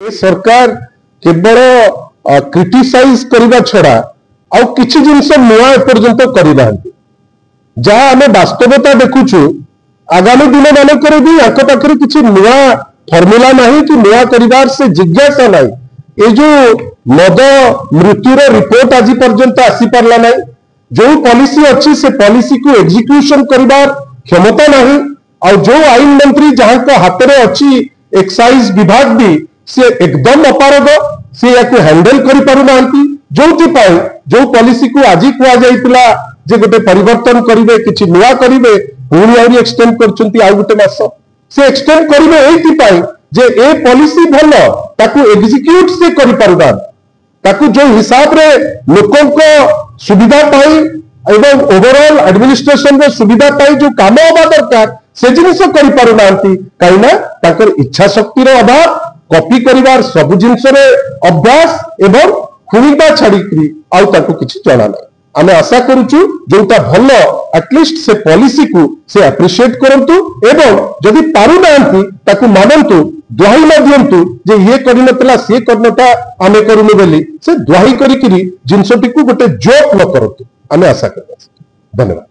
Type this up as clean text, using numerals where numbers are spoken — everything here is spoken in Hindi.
ए सरकार केवल क्रिटिसाइज करने छड़ा आउ किछि जिनस नुआ एपर्यंत करना जहाँ आम वास्तवता देखुचु आगामी दिन मानक भी आख पाखे किसी नुआ फर्मुला नहीं कि नुआ कर से जिज्ञासा नहीं ये जो मद मृत्युर रिपोर्ट आज पर्यंत आसी पारला नहीं जो पॉलिसी अच्छी से पॉलिसी को एग्जीक्यूशन करिबार क्षमता नहीं और जो आईन मंत्री जहां को हाथ में अच्छी एक्साइज विभाग भी से एकदम अपारग से या हैंडल करि पारु नांती जो पॉलिसी को आज कुआ जाइतिला जे गोटे परिवर्तन करिवे किछि नुआ करिवे पुणी आउरी एक्सटेंड करचंती आ गोटे मास से एक्सटेंड करिवे एथि पाई जे ए पॉलिसी भलो ताकू एग्जीक्यूट से करि पारुबा ताकू जो हिसाब रे लोकों को सुविधा पाई एवं ओवरऑल एडमिनिस्ट्रेशन रे सुविधा पाई जो काम होबा दरकार से जिनिस करि पारु नांती काइना ताकर इच्छा शक्तिर अभाव कॉपी करिवार सब जिनिस रे अभ्यास एवं खुणिबा छाड़ी आउ ताकू किछि जणा नै आमे आशा करूचु जोटा भलो एटलिस्ट से पॉलिसी को से एप्रिशिएट करंतु एवं जदि पारु नांती ताकू मानंतु दुहाई न दियंतु जे ये करनतला से करनता आमे करूनु बेली से दुहाई करिकरी जिंसटी को गोटे जोक न करंतु आमे आशा करबा। धन्यवाद।